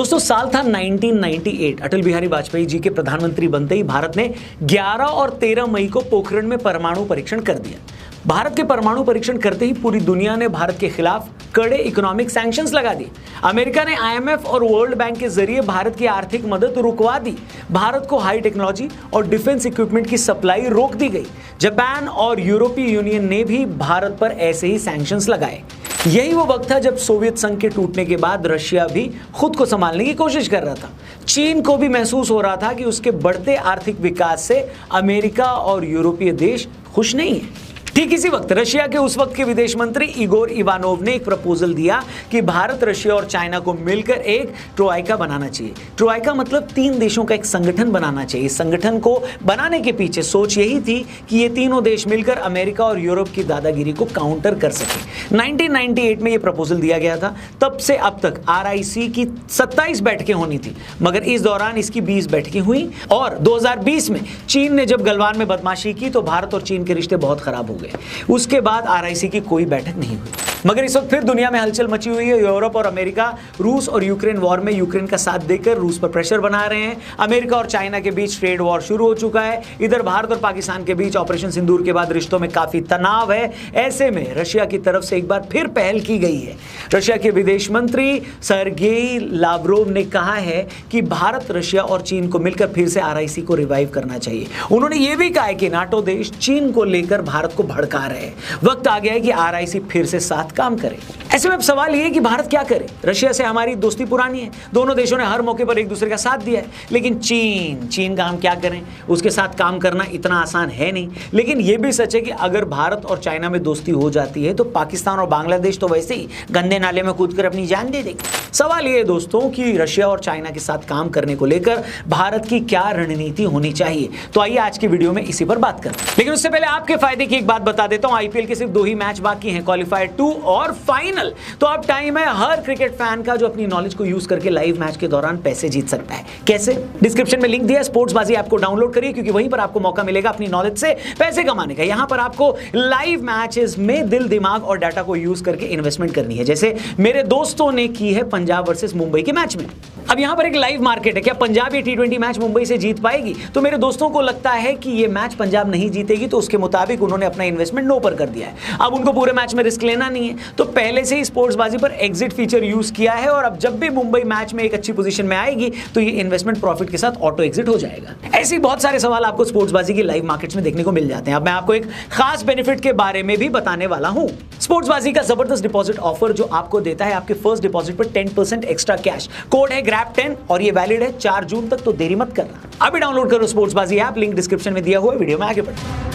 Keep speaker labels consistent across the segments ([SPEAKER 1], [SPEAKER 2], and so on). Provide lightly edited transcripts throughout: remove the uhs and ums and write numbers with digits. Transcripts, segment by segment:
[SPEAKER 1] दोस्तों साल था 1998। अटल बिहारी वाजपेयी जी के प्रधानमंत्री बनते ही भारत ने 11 और 13 मई को पोखरण में परमाणु परीक्षण कर दिया। भारत के परमाणु परीक्षण करते ही पूरी दुनिया ने भारत के खिलाफ कड़े इकोनॉमिक सैंक्शंस लगा दिए। अमेरिका ने आईएमएफ और वर्ल्ड बैंक के जरिए भारत की आर्थिक मदद रुकवा दी। भारत को हाई टेक्नोलॉजी और डिफेंस इक्विपमेंट की सप्लाई रोक दी गई। जापान और यूरोपीय यूनियन ने भी भारत पर ऐसे ही सैंक्शंस लगाए। यही वो वक्त था जब सोवियत संघ के टूटने के बाद रशिया भी खुद को संभालने की कोशिश कर रहा था। चीन को भी महसूस हो रहा था कि उसके बढ़ते आर्थिक विकास से अमेरिका और यूरोपीय देश खुश नहीं है। ठीक इसी वक्त रशिया के उस वक्त के विदेश मंत्री इगोर इवानोव ने एक प्रपोजल दिया कि भारत, रशिया और चाइना को मिलकर एक ट्रोइका बनाना चाहिए। ट्रोइका मतलब 3 देशों का एक संगठन बनाना चाहिए। इस संगठन को बनाने के पीछे सोच यही थी कि ये तीनों देश मिलकर अमेरिका और यूरोप की दादागिरी को काउंटर कर सके। 1998 में ये प्रपोजल दिया गया था। तब से अब तक RIC की 27 बैठकें होनी थी, मगर इस दौरान इसकी 20 बैठकें हुई और 2020 में चीन ने जब गलवान में बदमाशी की तो भारत और चीन के रिश्ते बहुत खराब हो गए। उसके बाद RIC की कोई बैठक नहीं हुई। मगर इस वक्त फिर दुनिया में हलचल मची हुई है। यूरोप और अमेरिका रूस और यूक्रेन वॉर में यूक्रेन का साथ देकर रूस पर प्रेशर बना रहे हैं। अमेरिका और चाइना के बीच ट्रेड वॉर शुरू हो चुका है। इधर भारत और पाकिस्तान के बीच ऑपरेशन सिंदूर के बाद रिश्तों में काफी तनाव है। ऐसे में रशिया की तरफ से एक बार फिर पहल की गई है। रशिया के विदेश मंत्री सर्गेई लावरोव ने कहा है कि भारत, रशिया और चीन को मिलकर फिर से RIC को रिवाइव करना चाहिए। उन्होंने ये भी कहा है कि नाटो देश चीन को लेकर भारत को भड़का रहे हैं। वक्त आ गया है कि RIC फिर से साथ काम करे। ऐसे में अब सवाल यह है कि भारत क्या करे। रशिया से हमारी दोस्ती पुरानी है, दोनों देशों ने हर मौके पर एक दूसरे का साथ दिया है। लेकिन चीन का हम क्या करें, उसके साथ काम करना इतना आसान है नहीं। लेकिन यह भी सच है कि अगर भारत और चाइना में दोस्ती हो जाती है तो पाकिस्तान और बांग्लादेश तो वैसे ही गंदे नाले में कूदकर अपनी जान दे देंगे। सवाल यह है दोस्तों कि रशिया और चाइना के साथ काम करने को लेकर भारत की क्या रणनीति होनी चाहिए। तो आइए आज की वीडियो में इसी पर बात करें। लेकिन उससे पहले आपके फायदे की एक बात बता देता हूं। IPL के सिर्फ 2 ही मैच बाकी हैं, क्वालिफायर 2 और फाइनल। तो अब टाइम है हर क्रिकेट फैन का जो अपनी नॉलेज को यूज करके लाइव मैच के दौरान पैसे जीत सकता है। कैसे? डिस्क्रिप्शन में लिंक दिया है, स्पोर्ट्सबाजी ऐप को डाउनलोड करिए, क्योंकि वहीं पर आपको मौका मिलेगा अपनी नॉलेज से पैसे कमाने का। यहां पर आपको लाइव मैचेस में दिल, दिमाग और डाटा को यूज करके इन्वेस्टमेंट करनी है, जैसे मेरे दोस्तों ने की है पंजाब वर्सेस मुंबई के मैच में। अब यहां पर एक लाइव मार्केट है। क्या पंजाब ये T20 मैच मुंबई से जीत पाएगी? तो मेरे दोस्तों को लगता है कि ये मैच पंजाब नहीं जीतेगी, तो उसके मुताबिक उन्होंने अपना इन्वेस्टमेंट नो पर कर दिया है। अब उनको पूरे मैच में रिस्क लेना नहीं है, तो पहले से ही स्पोर्ट्सबाजी पर एग्जिट फीचर यूज किया है। और अब जब भी मुंबई मैच में एक अच्छी पोजीशन में आएगी तो ये इन्वेस्टमेंट प्रॉफिट के साथ ऑटो एग्जिट हो जाएगा। ऐसे बहुत सारे सवाल आपको स्पोर्ट्सबाजी की लाइव मार्केट्स में देखने को मिल जाते हैं। अब मैं आपको एक खास बेनिफिट के बारे में भी बताने वाला हूं। स्पोर्ट्सबाजी का जबरदस्त डिपॉजिट ऑफर जो आपको देता है आपके फर्स्ट डिपॉजिट पर 10% एक्स्ट्रा कैश। कोड है GRAB10 और ये वैलिड है 4 जून तक, तो देरी मत करना। अभी डाउनलोड करो स्पोर्ट्सबाजी ऐप, लिंक डिस्क्रिप्शन में दिया हुआ है। वीडियो में आगे बढ़ते।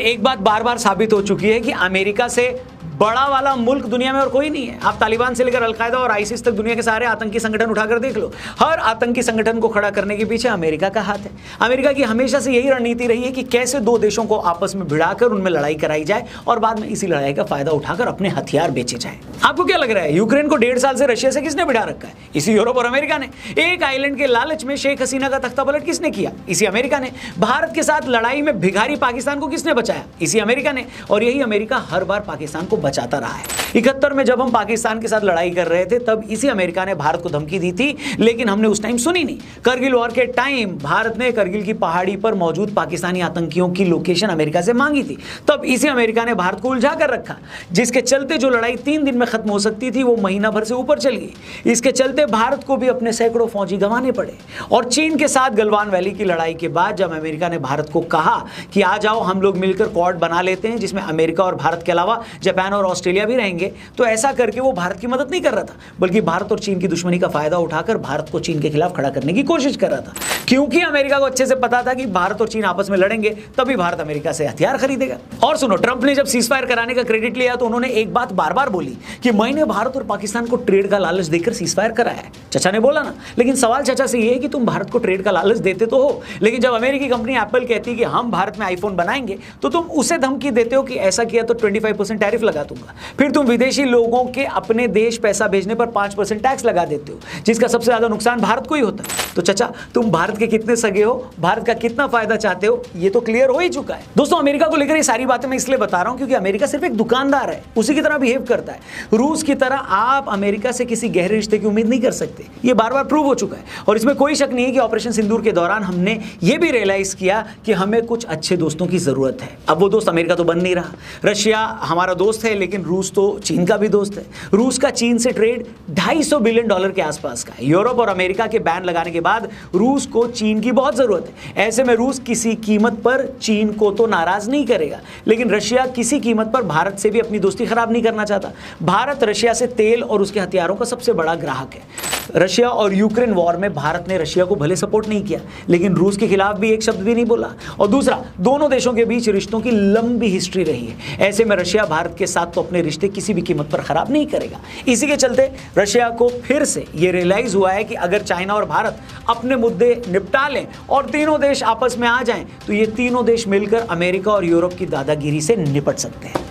[SPEAKER 1] एक बात बार बार साबित हो चुकी है कि अमेरिका से बड़ा वाला मुल्क दुनिया में और कोई नहीं है। आप तालिबान से लेकर अलकायदा और ISIS तक दुनिया के सारे आतंकी संगठन उठाकर देख लो। हर आतंकी संगठन को खड़ा करने के पीछे अमेरिका का हाथ है। अमेरिका की हमेशा से यही रणनीति रही है कि कैसे 2 देशों को आपस में भिड़ाकर उनमें लड़ाई कराई जाए और बाद में इसी लड़ाई का फायदा उठाकर अपने हथियार बेचे जाए। आपको क्या लग रहा है, यूक्रेन को 1.5 साल से रशिया से किसने भिड़ा रखा है? इसी यूरोप और अमेरिका ने। एक आइलैंड के लालच में शेख हसीना का तख्ता पलट किसने किया? इसी अमेरिका ने। भारत के साथ लड़ाई में भिखारी पाकिस्तान को किसने बचाया? इसी अमेरिका ने। और यही अमेरिका हर बार पाकिस्तान को बचाता रहा है। 71 में जब हम पाकिस्तान के साथ लड़ाई कर रहे थे तब इसी अमेरिका ने भारत को धमकी दी थी, लेकिन हमने उस टाइम सुनी नहीं। करगिल वॉर के टाइम भारत ने करगिल की पहाड़ी पर मौजूद पाकिस्तानी आतंकियों की लोकेशन अमेरिका से मांगी थी, तब इसी अमेरिका ने भारत को उलझा कर रखा, जिसके चलते जो लड़ाई 3 दिन में खत्म हो सकती थी वो महीना भर से ऊपर चल गई। इसके चलते भारत को भी अपने सैकड़ों फौजी गंवाने पड़े। और चीन के साथ गलवान वैली की लड़ाई के बाद जब अमेरिका ने भारत को कहा कि आ जाओ हम लोग मिलकर क्वाड बना लेते हैं जिसमें अमेरिका और भारत के अलावा जापान और ऑस्ट्रेलिया भी रहेंगे, तो ऐसा करके वो भारत की मदद नहीं कर रहा था, बल्कि भारत और चीन की दुश्मनी का फायदा उठाकर भारत को चीन के खिलाफ खड़ा करने की कोशिश कर रहा था। क्योंकि अमेरिका को अच्छे से पता था कि भारत और चीन आपस में लड़ेंगे, तभी भारत अमेरिका से हथियार खरीदेगा। और सुनो, ट्रंप ने जब सीजफायर कराने का क्रेडिट लिया तो उन्होंने एक बात बार बार बोली कि मैंने भारत और पाकिस्तान को ट्रेड का लालच देकर सीजफायर कराया है। चाचा ने बोला ना। लेकिन सवाल चाचा से ये है कि तुम भारत को ट्रेड का लालच देते तो हो, लेकिन जब अमेरिकी कंपनी एप्पल कहती है कि हम भारत में आईफोन बनाएंगे तो तुम उसे धमकी देते हो कि ऐसा किया तो 25% टैरिफ लगा दूंगा। फिर तुम विदेशी लोगों के अपने देश पैसा भेजने पर 5% टैक्स लगा देते हो, जिसका सबसे ज्यादा नुकसान भारत को ही होता है। तो चाचा तुम भारत के कितने सगे हो, भारत का कितना फायदा चाहते हो, ये तो क्लियर हो ही चुका है। दोस्तों अमेरिका को लेकर ये सारी बातें मैं इसलिए बता रहा हूं क्योंकि अमेरिका सिर्फ एक दुकानदार है, उसी की तरह बिहेव करता है। रूस की तरह आप अमेरिका से किसी गहरे रिश्ते की उम्मीद नहीं कर सकते, ये बार बार प्रूव हो चुका है। और इसमें कोई शक नहीं है कि ऑपरेशन सिंदूर के दौरान हमने ये भी रियलाइज किया कि हमें कुछ अच्छे दोस्तों की जरूरत है। अब वो दोस्त अमेरिका तो बन नहीं रहा, रशिया हमारा दोस्त है लेकिन रूस तो चीन का भी दोस्त है। रूस का चीन से ट्रेड $250 बिलियन के आसपास का है। यूरोप और अमेरिका के बैन लगाने के बाद रूस को चीन की बहुत जरूरत है। ऐसे में रूस किसी कीमत पर चीन को तो नाराज नहीं करेगा, लेकिन रशिया किसी कीमत पर भारत से भी अपनी दोस्ती खराब नहीं करना चाहता। भारत रशिया से तेल और उसके हथियारों का सबसे बड़ा ग्राहक है। रशिया और यूक्रेन वॉर में भारत ने रशिया को भले सपोर्ट नहीं किया लेकिन रूस के खिलाफ भी एक शब्द भी नहीं बोला। और दूसरा, दोनों देशों के बीच रिश्तों की लंबी हिस्ट्री रही है। ऐसे में रशिया भारत के साथ तो अपने रिश्ते किसी भी कीमत पर खराब नहीं करेगा। इसी के चलते रशिया को फिर से ये रियलाइज हुआ है कि अगर चाइना और भारत अपने मुद्दे निपटा लें और तीनों देश आपस में आ जाएं तो ये तीनों देश मिलकर अमेरिका और यूरोप की दादागिरी से निपट सकते हैं।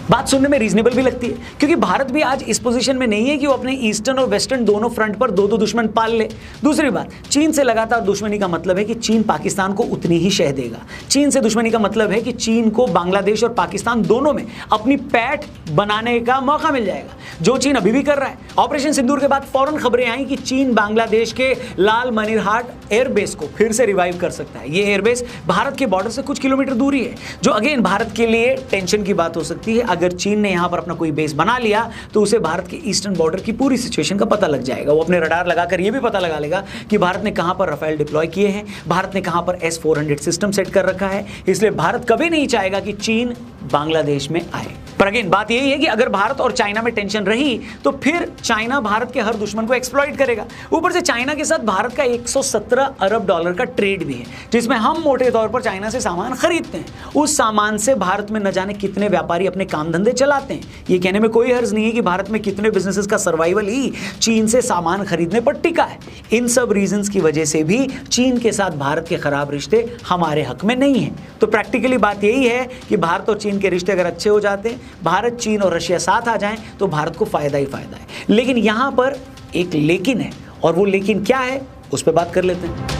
[SPEAKER 1] बात सुनने में रीजनेबल भी लगती है क्योंकि भारत भी आज इस पोजीशन में नहीं है कि वो अपने ईस्टर्न और वेस्टर्न दोनों फ्रंट पर दो दुश्मन पाल ले। दूसरी बात, चीन से लगातार दुश्मनी का मतलब है कि चीन पाकिस्तान को उतनी ही शह देगा। चीन से दुश्मनी का मतलब है कि चीन को बांग्लादेश और पाकिस्तान दोनों में अपनी पैठ बनाने का मौका मिल जाएगा, जो चीन अभी भी कर रहा है। ऑपरेशन सिंदूर के बाद फौरन खबरें आई कि चीन बांग्लादेश के लाल मनीरहाट एयरबेस को फिर से रिवाइव कर सकता है। ये एयरबेस भारत के बॉर्डर से कुछ किलोमीटर दूरी है, जो अगेन भारत के लिए टेंशन की बात हो सकती है। अगर चीन ने यहां पर अपना कोई बेस बना लिया तो उसे भारत के ईस्टर्न बॉर्डर की पूरी सिचुएशन का पता लग जाएगा। वो अपने रडार लगाकर यह भी पता लगा लेगा कि भारत ने कहां पर राफेल डिप्लॉय किए हैं, भारत ने कहां पर S-400 सिस्टम सेट कर रखा है। इसलिए भारत कभी नहीं चाहेगा कि चीन बांग्लादेश में आए। पर अगेन बात यही है कि अगर भारत और चाइना में टेंशन रही तो फिर चाइना भारत के हर दुश्मन को एक्सप्लॉइट करेगा। ऊपर से चाइना के साथ भारत का $117 अरब का ट्रेड भी है, जिसमें हम मोटे तौर पर चाइना से सामान खरीदते हैं। उस सामान से भारत में न जाने कितने व्यापारी अपने काम धंधे चलाते हैं। ये कहने में कोई हर्ज नहीं है कि भारत में कितने बिजनेसेस का सर्वाइवल ही चीन से सामान खरीदने पर टिका है। इन सब रीजंस की वजह से भी चीन के साथ भारत के खराब रिश्ते हमारे हक में नहीं है। तो प्रैक्टिकली बात यही है कि भारत और चीन के रिश्ते अगर अच्छे हो जाते हैं, भारत, चीन और रशिया साथ आ जाएं तो भारत को फायदा ही फायदा है। लेकिन यहां पर एक लेकिन है, और वो लेकिन क्या है उस पर बात कर लेते हैं।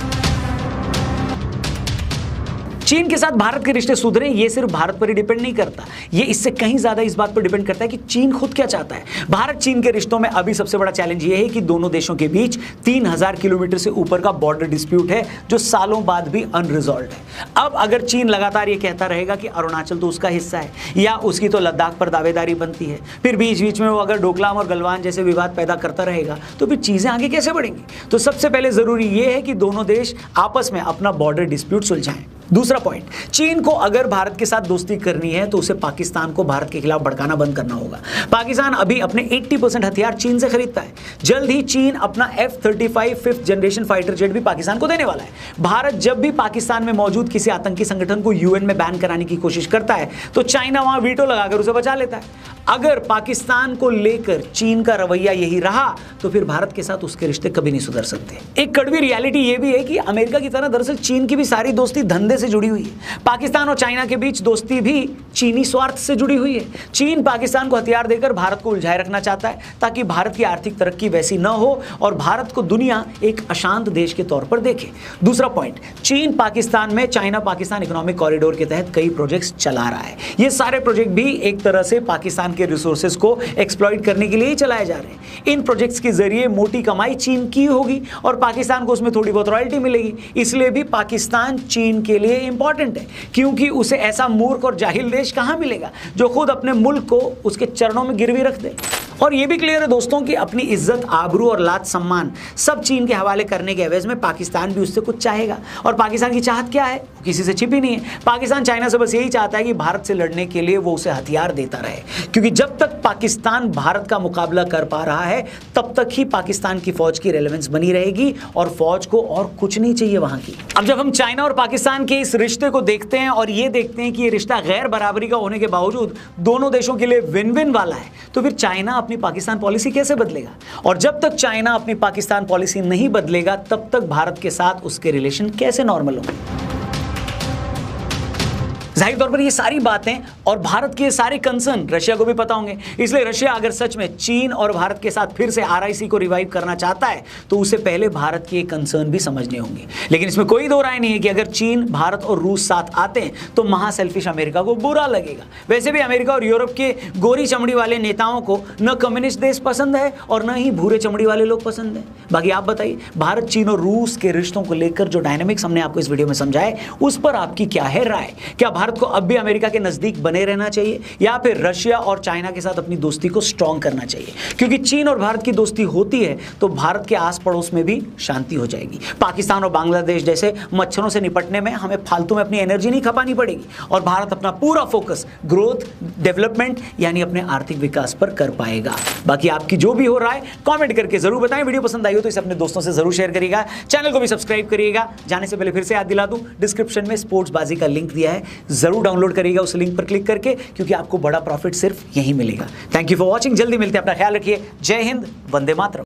[SPEAKER 1] चीन के साथ भारत के रिश्ते सुधरे ये सिर्फ भारत पर ही डिपेंड नहीं करता, ये इससे कहीं ज्यादा इस बात पर डिपेंड करता है कि चीन खुद क्या चाहता है। भारत चीन के रिश्तों में अभी सबसे बड़ा चैलेंज ये है कि दोनों देशों के बीच 3000 किलोमीटर से ऊपर का बॉर्डर डिस्प्यूट है, जो सालों बाद भी अनरिजॉल्व्ड है। अब अगर चीन लगातार ये कहता रहेगा कि अरुणाचल तो उसका हिस्सा है या उसकी तो लद्दाख पर दावेदारी बनती है, फिर बीच बीच में वो अगर डोकलाम और गलवान जैसे विवाद पैदा करता रहेगा तो फिर चीजें आगे कैसे बढ़ेंगी। तो सबसे पहले जरूरी ये है कि दोनों देश आपस में अपना बॉर्डर डिस्प्यूट सुलझाएं। दूसरा पॉइंट, चीन को अगर भारत के साथ दोस्ती करनी है तो उसे पाकिस्तान को भारत के खिलाफ भड़काना बंद करना होगा। पाकिस्तान अभी अपने 80% हथियार चीन से खरीदता है। जल्द ही चीन अपना F-35 5th generation fighter jet भी पाकिस्तान को देने वाला है। भारत जब भी पाकिस्तान में मौजूद किसी आतंकी संगठन को UN में बैन कराने की कोशिश करता है तो चाइना वहां वीटो लगाकर उसे बचा लेता है। अगर पाकिस्तान को लेकर चीन का रवैया यही रहा तो फिर भारत के साथ उसके रिश्ते कभी नहीं सुधर सकते। एक कड़वी रियलिटी यह भी है कि अमेरिका की तरह दरअसल चीन की भी सारी दोस्ती धंधे से जुड़ी हुई है। पाकिस्तान और चाइना के बीच दोस्ती भी चीनी स्वार्थ से जुड़ी हुई है। चीन पाकिस्तान को हथियार देकर भारत को उलझाए रखना चाहता है ताकि भारत की आर्थिक तरक्की वैसी न हो और भारत को दुनिया एक अशांत देश के तौर पर देखे। दूसरा पॉइंट, चीन पाकिस्तान में चाइना पाकिस्तान इकोनॉमिक कॉरिडोर के तहत कई प्रोजेक्ट्स चला रहा है। ये सारे प्रोजेक्ट भी एक तरह से पाकिस्तान के रिसोर्सेज को एक्सप्लॉइट करने के लिए ही चलाए जा रहे हैं। इन प्रोजेक्ट्स के जरिए मोटी कमाई चीन की होगी और पाकिस्तान को उसमें थोड़ी बहुत रॉयल्टी मिलेगी। इसलिए भी पाकिस्तान चीन के लिए इंपॉर्टेंट है, क्योंकि उसे ऐसा मूर्ख और जाहिल देश कहां मिलेगा जो खुद अपने मुल्क को उसके चरणों में गिरवी रख दे। और यह भी क्लियर है दोस्तों कि अपनी इज्जत, आबरू और लात सम्मान सब चीन के हवाले करने के एवज में पाकिस्तान भी उससे कुछ चाहेगा। और पाकिस्तान की चाहत क्या है, किसी से छिपी नहीं है। पाकिस्तान चाइना से बस यही चाहता है कि भारत से लड़ने के लिए वो उसे हथियार देता रहे, क्योंकि जब तक पाकिस्तान भारत का मुकाबला कर पा रहा है तब तक ही पाकिस्तान की फौज की रेलेवेंस बनी रहेगी और फौज को और कुछ नहीं चाहिए वहां की। अब जब हम चाइना और पाकिस्तान के इस रिश्ते को देखते हैं और ये देखते हैं कि ये रिश्ता गैर बराबरी का होने के बावजूद दोनों देशों के लिए विन विन वाला है, तो फिर चाइना अपनी पाकिस्तान पॉलिसी कैसे बदलेगा। और जब तक चाइना अपनी पाकिस्तान पॉलिसी नहीं बदलेगा तब तक भारत के साथ उसके रिलेशन कैसे नॉर्मल होंगे। जाहिर तौर पर ये सारी बातें और भारत के सारे कंसर्न रशिया को भी पता होंगे, इसलिए रशिया अगर सच में चीन और भारत के साथ फिर से RIC को रिवाइव करना चाहता है तो उसे पहले भारत के कंसर्न भी समझने होंगे। लेकिन इसमें कोई दो राय नहीं है कि अगर चीन, भारत और रूस साथ आते हैं तो महासेल्फिश अमेरिका को बुरा लगेगा। वैसे भी अमेरिका और यूरोप के गोरी चमड़ी वाले नेताओं को न कम्युनिस्ट देश पसंद है और न ही भूरे चमड़ी वाले लोग पसंद है। बाकी आप बताइए, भारत, चीन और रूस के रिश्तों को लेकर जो डायनामिक्स हमने आपको इस वीडियो में समझाए उस पर आपकी क्या है राय? क्या भारत को अब भी अमेरिका के नजदीक बने रहना चाहिए या फिर रशिया और चाइना के साथ अपनी दोस्ती को स्ट्रांग करना चाहिए? क्योंकि चीन और भारत की दोस्ती होती है तो भारत के आस पड़ोस में भी शांति हो जाएगी। पाकिस्तान और बांग्लादेश जैसे मच्छरों से निपटने में हमें फालतू में अपनी एनर्जी नहीं खपानी पड़ेगी और भारत अपना पूरा फोकस ग्रोथ, डेवलपमेंट यानी अपने आर्थिक विकास पर कर पाएगा। बाकी आपकी जो भी हो रहा है कमेंट करके जरूर बताएं। वीडियो पसंद आई हो तो इसे अपने दोस्तों से जरूर शेयर करिएगा, चैनल को भी सब्सक्राइब करिएगा। जाने से पहले फिर से याद दिला दूं, डिस्क्रिप्शन में स्पोर्ट्स बाजी का लिंक दिया है, जरूर डाउनलोड करिएगा उस लिंक पर क्लिक करके, क्योंकि आपको बड़ा प्रॉफिट सिर्फ यहीं मिलेगा। थैंक यू फॉर वॉचिंग, जल्दी मिलते हैं, अपना ख्याल रखिए। जय हिंद, वंदे मातरम।